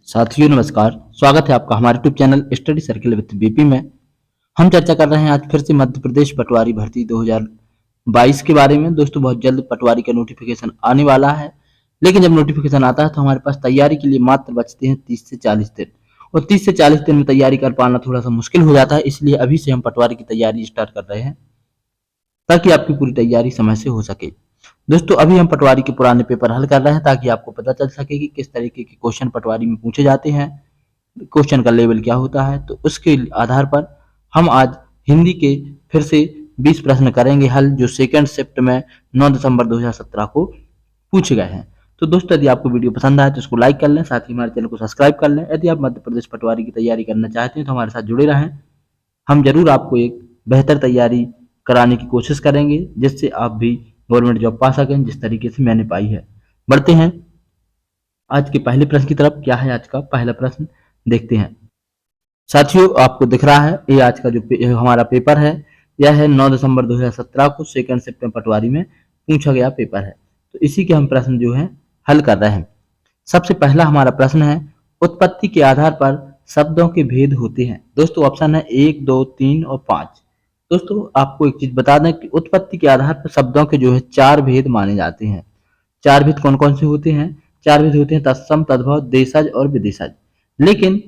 साथियों नमस्कार, स्वागत है आपका हमारे YouTube channel study circle with BP में। हम चर्चा कर रहे हैं आज फिर से मध्य प्रदेश पटवारी भर्ती 2022 के बारे में। दोस्तों बहुत जल्द पटवारी का नोटिफिकेशन आने वाला है, लेकिन जब नोटिफिकेशन आता है तो हमारे पास तैयारी के लिए मात्र बचते हैं 30 से 40 दिन, और 30 से 40 दिन में तैयारी कर पाना थोड़ा सा मुश्किल हो जाता है। इसलिए अभी से हम पटवारी की तैयारी स्टार्ट कर रहे हैं ताकि आपकी पूरी तैयारी समय से हो सके। दोस्तों अभी हम पटवारी के पुराने पेपर हल कर रहे हैं ताकि आपको पता चल सके कि किस तरीके के क्वेश्चन पटवारी में पूछे जाते हैं, क्वेश्चन का लेवल क्या होता है। तो उसके आधार पर हम आज हिंदी के फिर से 20 प्रश्न करेंगे हल, जो सेकंड शिफ्ट में 9 दिसंबर 2017 को पूछे गए हैं। तो दोस्तों यदि आपको वीडियो पसंद आए तो इसको लाइक कर लें, साथ ही हमारे चैनल को सब्सक्राइब कर लें। यदि आप मध्य प्रदेश पटवारी की तैयारी करना चाहते हैं तो हमारे साथ जुड़े रहें। हम जरूर आपको एक बेहतर तैयारी कराने की कोशिश करेंगे जिससे आप भी गवर्नमेंट जॉब पा सकें जिस तरीके से मैंने पाई है। बढ़ते हैं आज के पहले प्रश्न की तरफ। क्या है आज का पहला प्रश्न, देखते हैं। साथियों आपको दिख रहा है ये आज का जो हमारा पेपर है, यह है 9 दिसंबर 2017 को सेकंड शिफ्ट में पटवारी में पूछा गया पेपर है। तो इसी के हम प्रश्न जो है हल कर रहे हैं। सबसे पहला हमारा प्रश्न है, उत्पत्ति के आधार पर शब्दों के भेद होते हैं। दोस्तों ऑप्शन है 1, 2, 3 और 5। दोस्तों आपको एक चीज बता दें कि उत्पत्ति के आधार पर शब्दों के जो है 4 भेद माने जाते हैं। 4 भेद कौन कौन से होते हैं? 4 भेद होते हैं तत्सम, तद्भव, देशज और विदेशज। लेकिन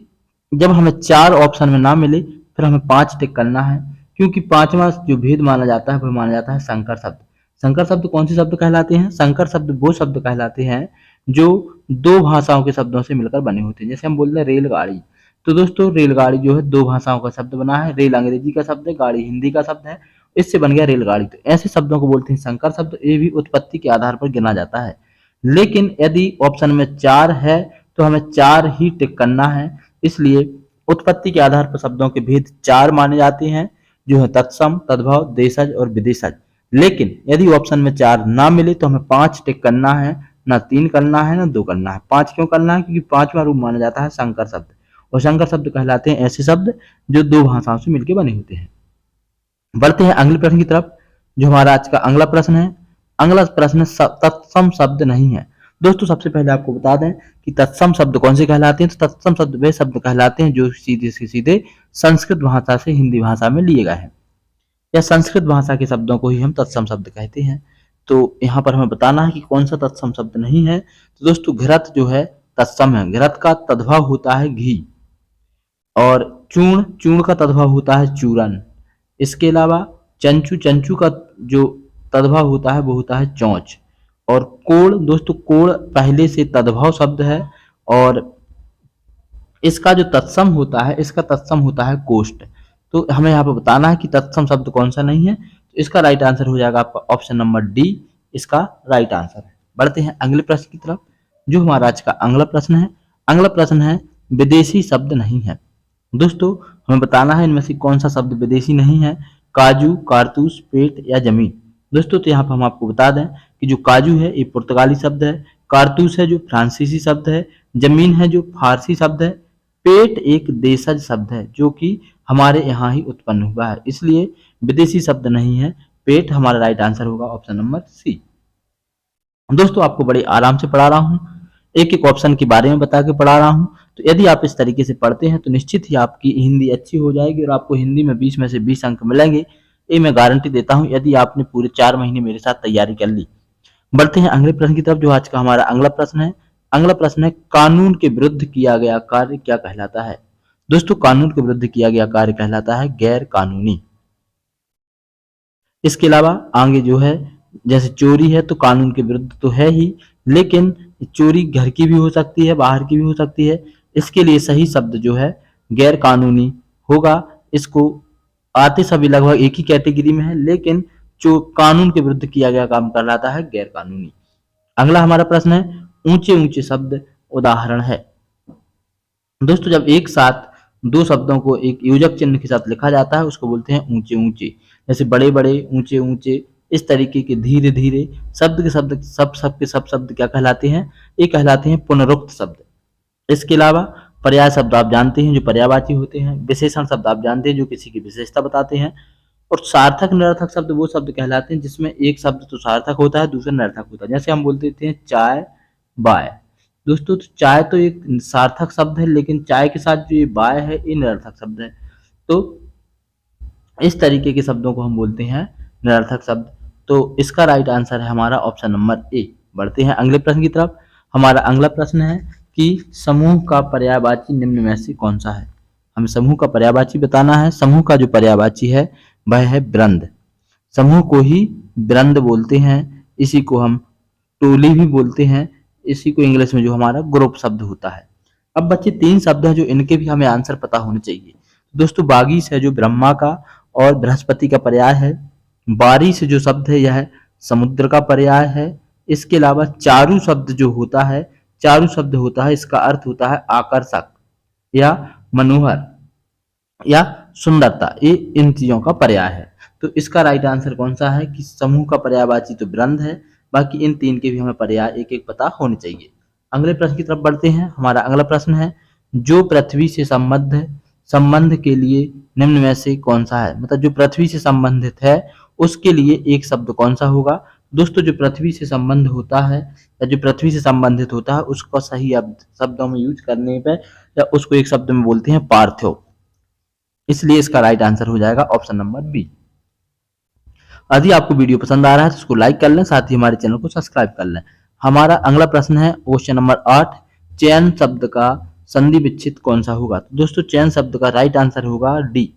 जब हमें 4 ऑप्शन में ना मिले फिर हमें 5 टिक करना है, क्योंकि पांचवा जो भेद माना जाता है वह माना जाता है संकर शब्द। संकर शब्द कौन से शब्द कहलाते हैं? संकर शब्द वो शब्द कहलाते हैं जो दो भाषाओं के शब्दों से मिलकर बने होते हैं। जैसे हम बोलते हैं रेलगाड़ी, तो दोस्तों रेलगाड़ी जो है दो भाषाओं का शब्द बना है। रेल अंग्रेजी का शब्द है, गाड़ी हिंदी का शब्द है, इससे बन गया रेलगाड़ी। तो ऐसे शब्दों को बोलते हैं संकर शब्द। ये भी उत्पत्ति के आधार पर गिना जाता है। लेकिन यदि ऑप्शन में 4 है तो हमें 4 ही टिक करना है। इसलिए उत्पत्ति के आधार पर शब्दों के भेद 4 माने जाते हैं, जो है तत्सम, तद्भव, देशज और विदेशज। लेकिन यदि ऑप्शन में 4 ना मिले तो हमें 5 टिक करना है, ना 3 करना है ना 2 करना है। 5 क्यों करना है? क्योंकि पांचवा रूप माना जाता है संकर शब्द, और संकर शब्द कहलाते हैं ऐसे शब्द जो दो भाषाओं से मिलकर बने होते हैं। बढ़ते हैं अगले प्रश्न की तरफ, जो हमारा आज का अगला प्रश्न है। अगला प्रश्न तत्सम शब्द नहीं है। दोस्तों सबसे पहले आपको बता दें कि तत्सम शब्द कौन से कहलाते हैं। तो तत्सम शब्द वे शब्द कहलाते हैं जो सीधे से सीधे संस्कृत भाषा से हिंदी भाषा में लिए गए हैं, या संस्कृत भाषा के शब्दों को ही हम तत्सम शब्द कहते हैं। तो यहाँ पर हमें बताना है कि कौन सा तत्सम शब्द नहीं है। तो दोस्तों घृत जो है तत्सम है। घृत का तद्भव होता है घी, और चूर्ण, चूर्ण का तद्भव होता है चूरन। इसके अलावा चंचू, चंचू का जो तद्भव होता है वो होता है चौंच। और कोण, दोस्तों कोण पहले से तद्भव शब्द है, और इसका जो तत्सम होता है, इसका तत्सम होता है कोष्ठ। तो हमें यहाँ पर बताना है कि तत्सम शब्द कौन सा नहीं है। तो इसका राइट आंसर हो जाएगा आपका ऑप्शन नंबर डी, इसका राइट आंसर है। बढ़ते हैं अगले प्रश्न की तरफ, जो हमारा आज का अगला प्रश्न है। अगला प्रश्न है, विदेशी शब्द नहीं है। दोस्तों हमें बताना है इनमें से कौन सा शब्द विदेशी नहीं है। काजू, कारतूस, पेट या जमीन। दोस्तों तो यहाँ पर हम आपको बता दें कि जो काजू है ये पुर्तगाली शब्द है, कारतूस है जो फ्रांसीसी शब्द है, जमीन है जो फारसी शब्द है, पेट एक देशज शब्द है जो कि हमारे यहाँ ही उत्पन्न हुआ है। इसलिए विदेशी शब्द नहीं है, पेट हमारा राइट आंसर होगा ऑप्शन नंबर सी। दोस्तों आपको बड़े आराम से पढ़ा रहा हूँ, एक एक ऑप्शन के बारे में बता के पढ़ा रहा हूँ। तो यदि आप इस तरीके से पढ़ते हैं तो निश्चित ही आपकी हिंदी अच्छी हो जाएगी और आपको हिंदी में 20 में से 20 अंक मिलेंगे, ये मैं गारंटी देता हूँ, यदि आपने पूरे 4 महीने मेरे साथ तैयारी कर ली। बढ़ते हैं अगले प्रश्न की तरफ, जो आज का हमारा अगला प्रश्न है। अगला प्रश्न है, कानून के विरुद्ध किया गया कार्य क्या कहलाता है। दोस्तों कानून के विरुद्ध किया गया कार्य कहलाता है गैर कानूनी। इसके अलावा आगे जो है, जैसे चोरी है तो कानून के विरुद्ध तो है ही, लेकिन चोरी घर की भी हो सकती है, बाहर की भी हो सकती है। इसके लिए सही शब्द जो है गैर कानूनी होगा। इसको आते सभी लगभग एक ही कैटेगरी में है, लेकिन जो कानून के विरुद्ध किया गया काम कहलाता है गैर कानूनी। अगला हमारा प्रश्न है, ऊंचे ऊंचे शब्द उदाहरण है। दोस्तों जब एक साथ दो शब्दों को एक योजक चिन्ह के साथ लिखा जाता है उसको बोलते हैं ऊंचे ऊंचे। जैसे बड़े बड़े, ऊंचे ऊंचे, इस तरीके के धीरे धीरे शब्द के शब्द सब शब्द क्या कहलाते हैं? ये कहलाते हैं पुनरुक्त शब्द। इसके अलावा पर्याय शब्द आप जानते हैं जो पर्यायवाची होते हैं, विशेषण शब्द आप जानते हैं जो किसी की विशेषता बताते हैं, और सार्थक निरर्थक शब्द वो शब्द कहलाते हैं जिसमें एक शब्द तो सार्थक होता है दूसरा निरर्थक होता है। जैसे हम बोलते थे चाय बाय, दोस्तों तो चाय तो एक सार्थक शब्द है, लेकिन चाय के साथ जो ये बाय है ये निरर्थक शब्द है। तो इस तरीके के शब्दों को हम बोलते हैं निरर्थक शब्द। तो इसका राइट आंसर है हमारा ऑप्शन नंबर ए। बढ़ते हैं अगले प्रश्न की तरफ। हमारा अगला प्रश्न है कि समूह का पर्यायवाची निम्न में से कौन सा है। हमें समूह का पर्यायवाची बताना है। समूह का जो पर्यायवाची है वह है वृंद। समूह को ही वृंद बोलते हैं। इसी को हम टोली भी बोलते हैं। इसी को इंग्लिश में जो हमारा ग्रुप शब्द होता है। अब बच्चे तीन शब्द हैं जो इनके भी हमें आंसर पता होने चाहिए। दोस्तों बागीश है जो ब्रह्मा का और बृहस्पति का पर्याय है। बारिश जो शब्द है यह समुद्र का पर्याय है। इसके अलावा चारु शब्द जो होता है, चारु शब्द होता है इसका अर्थ होता है आकर्षक या मनोहर या सुंदरता। ये इन चीजों का पर्याय है। तो इसका राइट आंसर कौन सा है कि समूह का पर्यायवाची तो वृंद है। बाकी इन तीन के भी हमें पर्याय एक एक पता होने चाहिए। अगले प्रश्न की तरफ बढ़ते हैं। हमारा अगला प्रश्न है जो पृथ्वी से संबंध के लिए निम्न में से कौन सा है। मतलब जो पृथ्वी से संबंधित है उसके लिए एक शब्द कौन सा होगा। दोस्तों जो पृथ्वी से संबंध होता है या जो पृथ्वी से संबंधित होता है उसको सही शब्दों में यूज करने पर या उसको एक शब्द में बोलते हैं पार्थिव। इसलिए इसका राइट आंसर हो जाएगा ऑप्शन नंबर बी। यदि आपको वीडियो पसंद आ रहा है तो उसको लाइक कर लें, साथ ही हमारे चैनल को सब्सक्राइब कर लें। हमारा अगला प्रश्न है क्वेश्चन नंबर 8। चयन शब्द का संधि विच्छेद कौन सा होगा। तो दोस्तों चयन शब्द का राइट आंसर होगा डी।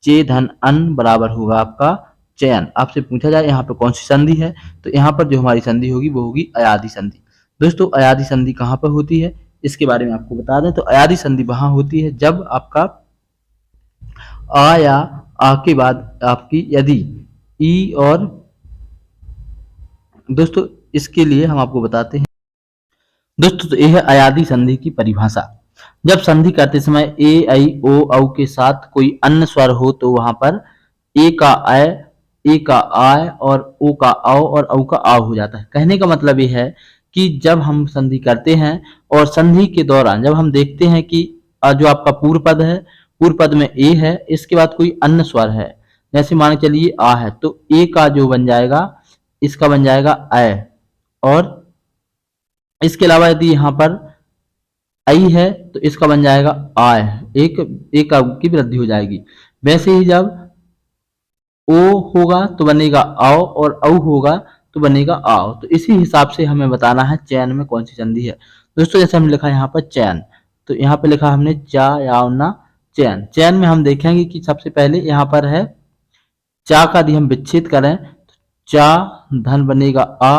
चे धन अन बराबर होगा आपका चयन। आपसे पूछा जाए यहाँ पर कौन सी संधि है, तो यहाँ पर जो हमारी संधि होगी वो होगी अयादि संधि। दोस्तों अयादि संधि कहाँ पर होती है इसके बारे में आपको बता दें। तो अयादि संधि वहां होती है जब आपका आ या आ के बाद आपकी यदि ई और दोस्तों इसके लिए हम आपको बताते हैं। दोस्तों तो यह है अयादि संधि की परिभाषा। जब संधि करते समय ए आई ओ औ के साथ कोई अन्य स्वर हो तो वहां पर ए का अय, ए का आय और ओ का औ और औ का आव हो जाता है। कहने का मतलब यह है कि जब हम संधि करते हैं और संधि के दौरान जब हम देखते हैं कि जो आपका पूर्व पद है, पूर्व पद में ए है, इसके बाद कोई अन्य स्वर है, जैसे मान के चलिए आ है, तो ए का जो बन जाएगा इसका बन जाएगा अय। और इसके अलावा यदि यहाँ पर आई है तो इसका बन जाएगा आय, एक की वृद्धि हो जाएगी। वैसे ही जब ओ होगा तो बनेगा आओ और औ होगा तो बनेगा आओ। तो इसी हिसाब से हमें बताना है चयन में कौन सी संधि है। दोस्तों जैसे हमने लिखा यहाँ पर चयन, तो यहाँ पे लिखा हमने चा या ना चयन। चयन में हम देखेंगे कि सबसे पहले यहाँ पर है चा का यदि हम विच्छेद करें तो चा धन बनेगा आ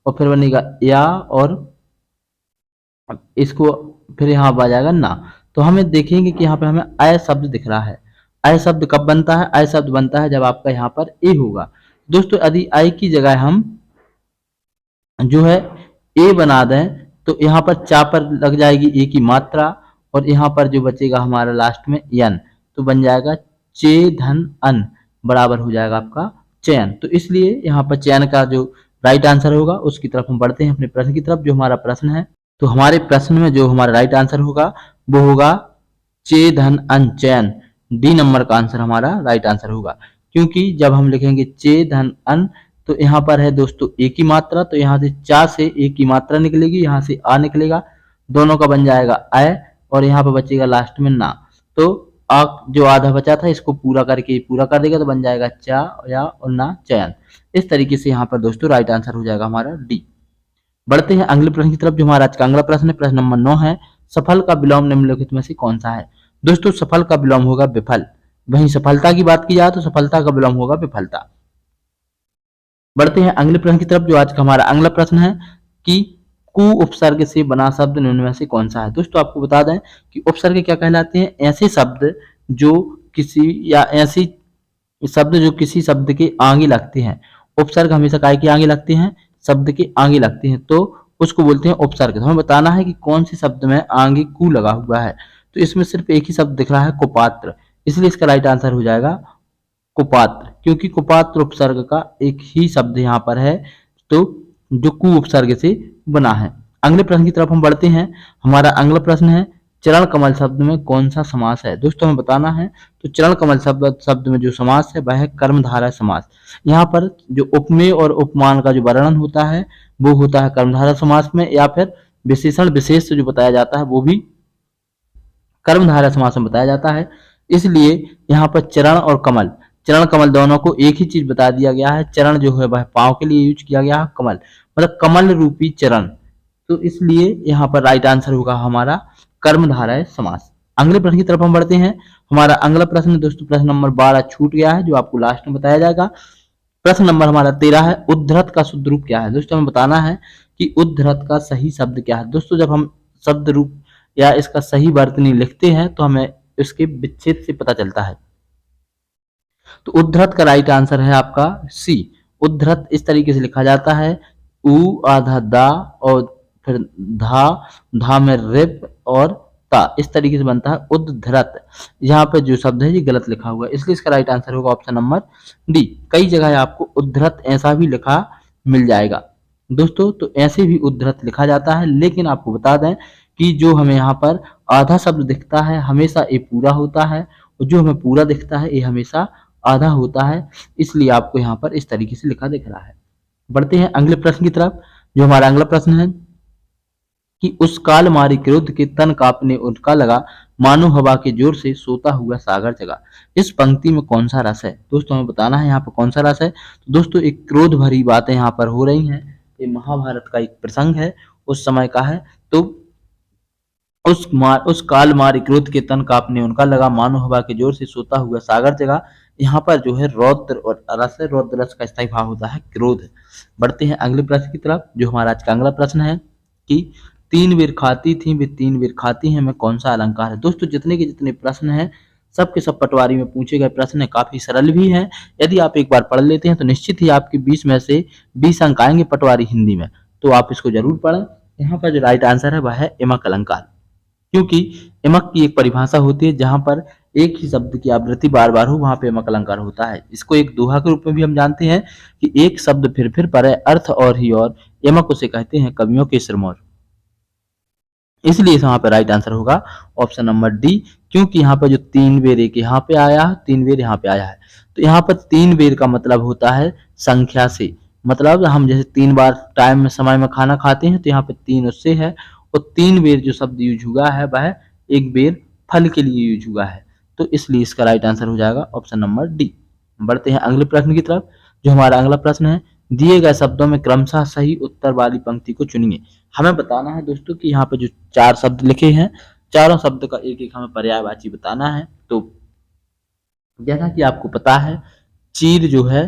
और फिर बनेगा या और इसको फिर यहाँ आ जाएगा ना। तो हमें देखेंगे कि यहाँ पे हमें अय शब्द दिख रहा है। अय शब्द कब बनता है। अय शब्द बनता है जब आपका यहाँ पर ए होगा। दोस्तों यदि अय की जगह हम जो है ए बना दें तो यहाँ पर चा पर लग जाएगी ए की मात्रा और यहाँ पर जो बचेगा हमारा लास्ट में यन, तो बन जाएगा चे धन अन बराबर हो जाएगा आपका चयन। तो इसलिए यहाँ पर चयन का जो राइट आंसर होगा उसकी तरफ हम बढ़ते हैं अपने प्रश्न की तरफ। जो हमारा प्रश्न है तो हमारे प्रश्न में जो हमारा राइट आंसर होगा वो होगा चे धन अन चयन। डी नंबर का आंसर हमारा राइट आंसर होगा, क्योंकि जब हम लिखेंगे चे धन अन तो यहाँ पर है दोस्तों ए की मात्रा, तो यहाँ से चा से ए की मात्रा निकलेगी, यहाँ से आ निकलेगा, दोनों का बन जाएगा अय और यहाँ पर बचेगा लास्ट में ना। तो आ जो आधा बचा था इसको पूरा करके पूरा कर देगा तो बन जाएगा चा या और ना चयन। इस तरीके से यहाँ पर दोस्तों राइट आंसर हो जाएगा हमारा डी। बढ़ते हैं अगले प्रश्न की तरफ। जो हमारा आज का अगला प्रश्न है प्रश्न नंबर 9 है सफल का विलोम निम्नलिखित में से कौन सा है। दोस्तों सफल का विलोम होगा विफल। वहीं सफलता की बात की जाए तो सफलता का विलोम होगा विफलता। बढ़ते हैं अगले प्रश्न की तरफ। जो आज का हमारा अगला प्रश्न है कि कु उपसर्ग से बना शब्द निम्न में से कौन सा है। दोस्तों आपको बता दें कि उपसर्ग क्या कहलाते हैं। ऐसे शब्द जो किसी या ऐसी शब्द जो किसी शब्द के आगे लगते हैं। उपसर्ग हमेशा काय के आगे लगते हैं, शब्द के आगे लगते हैं, तो उसको बोलते हैं उपसर्ग। तो हमें बताना है कि कौन से शब्द में आगे कु लगा हुआ है। तो इसमें सिर्फ एक ही शब्द दिख रहा है कुपात्र, इसलिए इसका राइट आंसर हो जाएगा कुपात्र, क्योंकि कुपात्र उपसर्ग का एक ही शब्द यहाँ पर है तो जो कु उपसर्ग से बना है। अगले प्रश्न की तरफ हम बढ़ते हैं। हमारा अगला प्रश्न है चरण कमल शब्द में कौन सा समास है। दोस्तों हमें बताना है तो चरण कमल शब्द में जो समास है वह है कर्मधारय समास। यहाँ पर जो उपमेय और उपमान का जो वर्णन होता है वो होता है कर्मधारय समास में, या फिर विशेषण विशेष से जो बताया जाता है वो भी कर्मधारय समास में बताया जाता है। इसलिए यहाँ पर चरण और कमल, चरण कमल दोनों को एक ही चीज बता दिया गया है। चरण जो है वह पांव के लिए यूज किया गया है, कमल मतलब कमल रूपी चरण। तो इसलिए यहाँ पर राइट आंसर होगा हमारा कर्मधारय समास। अगले प्रश्न की तरफ हम बढ़ते हैं। हमारा अगला प्रश्न दोस्तों प्रश्न नंबर 12 छूट गया है, जो आपको लास्ट में बताया जाएगा। प्रश्न नंबर हमारा 13 है, उद्धृत का शुद्ध रूप क्या है। दोस्तों हमें बताना है कि उद्धृत का सही शब्द क्या है। दोस्तों जब हम शब्द रूप या इसका सही वर्तनी लिखते हैं तो हमें इसके विच्छेद से पता चलता है। तो उद्धृत का राइट आंसर है आपका सी। उद्धृत इस तरीके से लिखा जाता है, उ आधा दा और फिर धा, धा में रिप और ता, इस तरीके से बनता है उद्धृत। यहाँ पे जो शब्द है ये गलत लिखा हुआ है, इसलिए इसका राइट आंसर होगा ऑप्शन नंबर डी। कई जगह आपको उद्धृत ऐसा भी लिखा मिल जाएगा दोस्तों, तो ऐसे भी उद्धृत लिखा जाता है। लेकिन आपको बता दें कि जो हमें यहाँ पर आधा शब्द दिखता है हमेशा ये पूरा होता है, और जो हमें पूरा दिखता है ये हमेशा आधा होता है। इसलिए आपको यहाँ पर इस तरीके से लिखा दिख रहा है। बढ़ते हैं अगले प्रश्न की तरफ। जो हमारा अगला प्रश्न है कि उस काल मारी क्रोध के तन कांपने उनका लगा, मानो हवा के जोर से सोता हुआ सागर जगा। इस पंक्ति में कौन सा रस है। दोस्तों हमें बताना है यहाँ पर कौन सा रस है। तो दोस्तों एक क्रोध भरी बातें यहाँ पर हो रही हैं, ये महाभारत का एक प्रसंग है, उस समय का है। तो उस काल मारी क्रोध के तन कांपने उनका लगा, मानो हवा के जोर से सोता हुआ सागर जगा। यहाँ पर जो है रौद्र और रस है, रौद्र रस का स्थायी भाव होता है क्रोध। बढ़ते हैं अगले प्रश्न की तरफ। जो हमारा आज का अगला प्रश्न है कि तीन बेर खाती थी वे तीन बेर खाती हैं में कौन सा अलंकार है। दोस्तों जितने के जितने प्रश्न हैं सब के सब पटवारी में पूछे गए प्रश्न है, काफी सरल भी हैं। यदि आप एक बार पढ़ लेते हैं तो निश्चित ही आपके 20 में से 20 अंक आएंगे पटवारी हिंदी में, तो आप इसको जरूर पढ़ें। यहाँ पर जो राइट आंसर है वह है इमक अलंकार, क्योंकि इमक की एक परिभाषा होती है जहां पर एक ही शब्द की आवृत्ति बार बार हो, वहां पे इमक अलंकार होता है। इसको एक दोहा के रूप में भी हम जानते हैं कि एक शब्द फिर परे अर्थ और ही और, इमक उसे कहते हैं कवियों के सिरमौर। इसलिए वहां पे राइट आंसर होगा ऑप्शन नंबर डी, क्योंकि यहाँ पर जो तीन बेर एक यहाँ पे आया है, तीन बेर यहाँ पे आया है। तो यहाँ पर तीन बेर का मतलब होता है संख्या से, मतलब हम जैसे 3 बार टाइम में समय में खाना खाते हैं तो यहाँ पे 3 उससे है, और 3 बेर जो शब्द यूज हुआ है वह एक बेर फल के लिए यूज हुआ है। तो इसलिए इसका राइट आंसर हो जाएगा ऑप्शन नंबर डी। बढ़ते हैं अगले प्रश्न की तरफ। जो हमारा अगला प्रश्न है, दिए गए शब्दों में क्रमशः सही उत्तर वाली पंक्ति को चुनिए। हमें बताना है दोस्तों कि यहाँ पे जो 4 शब्द लिखे हैं, चारों शब्द का एक एक हमें पर्यायवाची बताना है। तो जैसा कि आपको पता है चीर जो है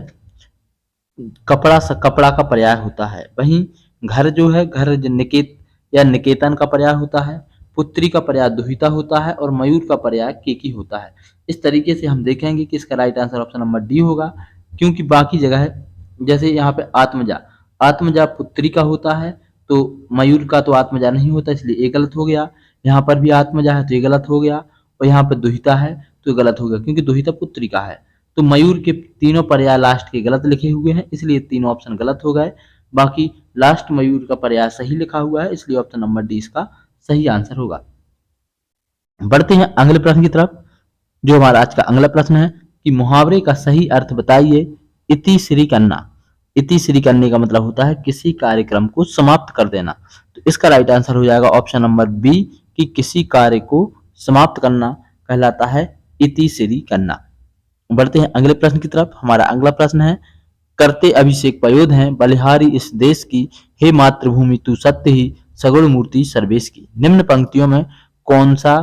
कपड़ा का पर्याय होता है, वहीं घर जो है घर निकेत या निकेतन का पर्याय होता है, पुत्री का पर्याय दुहिता होता है, और मयूर का पर्याय केकी होता है। इस तरीके से हम देखेंगे कि इसका right answer option number D होगा, क्योंकि बाकी जगह है जैसे यहाँ पे आत्मजा, आत्मजा पुत्री का होता है, तो मयूर का तो आत्मजा नहीं होता, इसलिए ये गलत हो गया। यहाँ पर भी आत्मजा है तो ये गलत हो गया, और यहाँ पर दुहिता है तो ये गलत हो गया, क्योंकि दुहिता पुत्री का है। तो मयूर के तीनों पर्याय लास्ट के गलत लिखे हुए हैं, इसलिए तीनों ऑप्शन गलत हो गए। बाकी लास्ट मयूर का पर्याय सही लिखा हुआ है, इसलिए ऑप्शन नंबर डी इसका सही आंसर होगा। बढ़ते हैं अगले प्रश्न की तरफ। जो हमारा आज का अगला प्रश्न है कि मुहावरे का सही अर्थ बताइए। इति श्री करना, इति श्री करने का मतलब होता है किसी कार्यक्रम को समाप्त कर देना। तो इसका राइट आंसर हो जाएगा ऑप्शन नंबर बी, कि किसी कार्य को समाप्त करना कहलाता है इति श्री करना। बढ़ते हैं अगले प्रश्न की तरफ। हमारा अगला प्रश्न है, करते अभिषेक पयोध हैं बलिहारी इस देश की, हे मातृभूमि तू सत्य ही सगुण मूर्ति सर्वेश की। निम्न पंक्तियों में कौन सा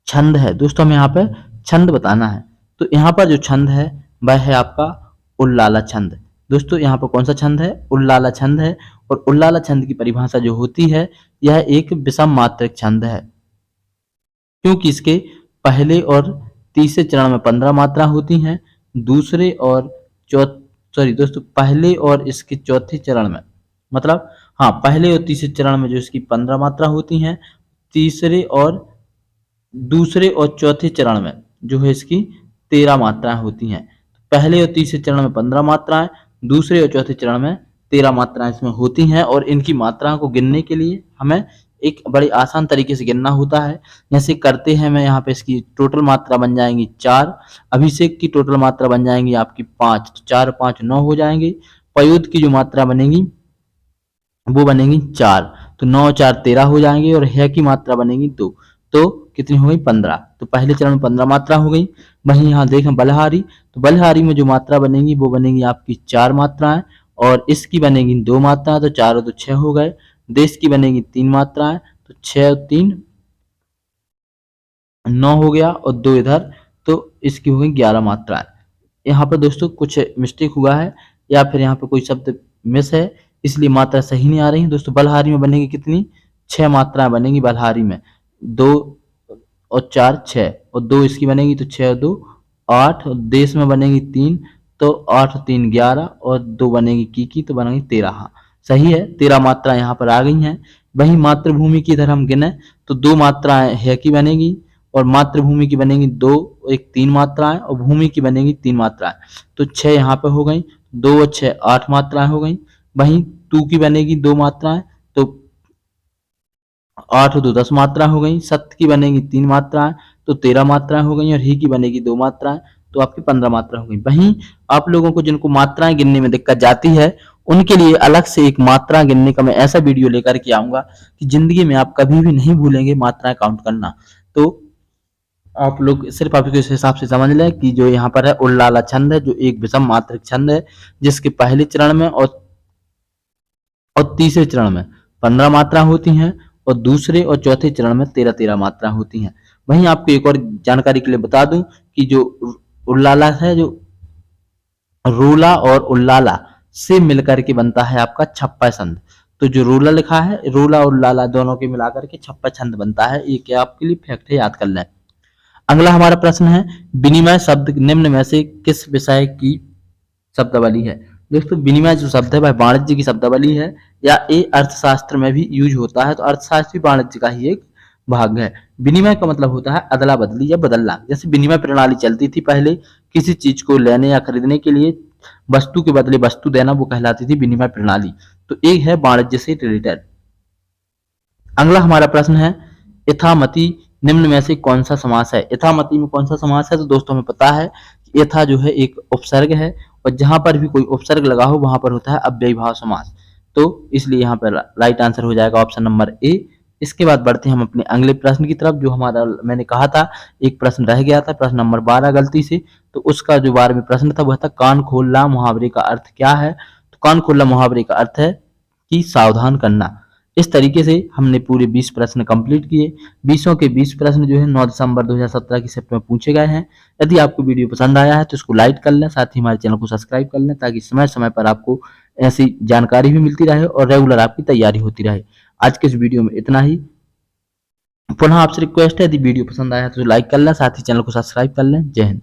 छंद है। दोस्तों हमें यहाँ पे छंद बताना है। तो यहाँ पर जो छंद है वह है आपका उल्लाला छंद। दोस्तों यहाँ पर कौन सा छंद है, उल्लाला छंद है। और उल्लाला छंद की परिभाषा जो होती है यह एक विषम मात्रक छंद है, क्योंकि इसके पहले और तीसरे चरण में 15 मात्रा होती हैं, दूसरे और दोस्तों पहले और इसके चौथे चरण में, मतलब हाँ पहले और तीसरे चरण में जो इसकी 15 मात्रा होती हैं, तीसरे और दूसरे और चौथे चरण में जो है इसकी 13 मात्राएं होती हैं। पहले और तीसरे चरण में 15 मात्राएं, दूसरे और चौथे चरण में 13 मात्राएं इसमें होती हैं। और इनकी मात्राओं को गिनने के लिए हमें एक बड़ी आसान तरीके से गिनना होता है। जैसे करते हैं मैं यहाँ पे इसकी टोटल मात्रा बन जाएंगी 4, अभिषेक की टोटल मात्रा बन जाएंगी आपकी 5, तो 4 5 9 हो जाएंगे। पयोद की जो मात्रा बनेगी वो बनेगी 4, तो 9 और 4 13 हो जाएंगे और है की मात्रा बनेगी 2, तो कितनी हो गई 15। तो पहले चरण में 15 मात्रा हो गई। वहीं यहाँ देखें बलहारी, तो बलहारी में जो मात्रा बनेगी वो बनेगी आपकी 4 मात्राएं और इसकी बनेगी 2 मात्राएं, तो 4 और 2 6 हो गए। देश की बनेगी 3 मात्राएं, तो 6 और 3 9 हो गया और 2 इधर, तो इसकी हो गई 11 मात्राएं। यहाँ पर दोस्तों कुछ मिस्टेक हुआ है या फिर यहाँ पर कोई शब्द मिस है, इसलिए मात्रा सही नहीं आ रही है। दोस्तों बलहारी में बनेगी कितनी, 6 मात्राएं बनेगी बलहारी में, 2 और 4 6 और 2 इसकी बनेगी, तो 6 और 2 8 और देश में बनेगी 3, तो 8 और 3 11 और 2 बनेगी की तो बनेगी 13। हाँ सही है, 13 मात्रा यहाँ पर आ गई हैं। वहीं मातृभूमि की इधर हम गिने तो 2 मात्राएं है की बनेगी और मातृभूमि की बनेगी 2, एक 3 मात्राएं और भूमि की बनेगी 3 मात्राएं, तो 6 यहाँ पे हो गई, 2 और 6 8 मात्राएं हो गई। वहीं तू की बनेगी 2 मात्राएं, तो 8 और 2 10 मात्रा हो गई। सत्य की बनेगी 3 मात्राएं, तो 13 मात्राएं हो गई और ही की बनेगी 2 मात्राएं, तो आपकी 15 मात्रा हो गई। वहीं आप लोगों को जिनको मात्राएं गिनने में दिक्कत जाती है उनके लिए अलग से एक मात्रा गिनने का मैं ऐसा वीडियो लेकर के आऊंगा कि जिंदगी में आप कभी भी नहीं भूलेंगे मात्राएं काउंट करना। तो आप लोग सिर्फ आप इस हिसाब से समझ लें कि जो यहाँ पर है उल्लाला छंद है, जो एक विषम मात्रक छंद है, जिसके पहले चरण में और तीसरे चरण में 15 मात्रा होती हैं और दूसरे और चौथे चरण में 13-13 मात्रा होती हैं। वहीं आपको एक और जानकारी के लिए बता दूं कि जो उल्लाला है, जो रोला और उल्लाला से मिलकर के बनता है आपका छप्पा छंद। तो जो रोला लिखा है, रोला और उल्लाला दोनों के मिलाकर के छप्पा छंद बनता है। ये क्या आपके लिए फैक्ट है, याद कर लें। अगला हमारा प्रश्न है, विनिमय शब्द निम्न में से किस विषय की शब्दावली है। दोस्तों विनिमय जो शब्द है वह वाणिज्य की शब्दावली है या ये अर्थशास्त्र में भी यूज होता है, तो अर्थशास्त्र भी वाणिज्य का ही एक भाग है। विनिमय का मतलब होता है अदला बदली या बदलना। जैसे विनिमय प्रणाली चलती थी पहले, किसी चीज को लेने या खरीदने के लिए वस्तु के बदले वस्तु देना, वो कहलाती थी विनिमय प्रणाली। तो एक है वाणिज्य से रिलेटेड। अगला हमारा प्रश्न है, यथामति निम्न में से कौन सा समास है। यथामति में कौन सा समास है, तो दोस्तों हमें पता है कि यथा जो है एक उपसर्ग है और जहां पर भी कोई उपसर्ग लगा हो वहां पर होता है अव्ययीभाव समास, तो इसलिए यहाँ पर राइट आंसर हो जाएगा ऑप्शन नंबर ए। इसके बाद बढ़ते हैं हम अपने अगले प्रश्न की तरफ, जो हमारा मैंने कहा था एक प्रश्न रह गया था, प्रश्न नंबर 12 गलती से, तो उसका जो 12वें प्रश्न था वह था कान खोलना मुहावरे का अर्थ क्या है। तो कान खोलना मुहावरे का अर्थ है कि सावधान करना। इस तरीके से हमने पूरे 20 प्रश्न कंप्लीट किए। 20 के 20 प्रश्न जो है 9 दिसंबर 2017 की शिफ्ट में पूछे गए हैं। यदि आपको वीडियो पसंद आया है तो इसको लाइक कर लें, साथ ही हमारे चैनल को सब्सक्राइब कर लें ताकि समय समय पर आपको ऐसी जानकारी भी मिलती रहे और रेगुलर आपकी तैयारी होती रहे। आज के इस वीडियो में इतना ही। पुनः आपसे रिक्वेस्ट है, यदि वीडियो पसंद आया तो लाइक कर लें, साथ ही चैनल को सब्सक्राइब कर लें। जय हिंद।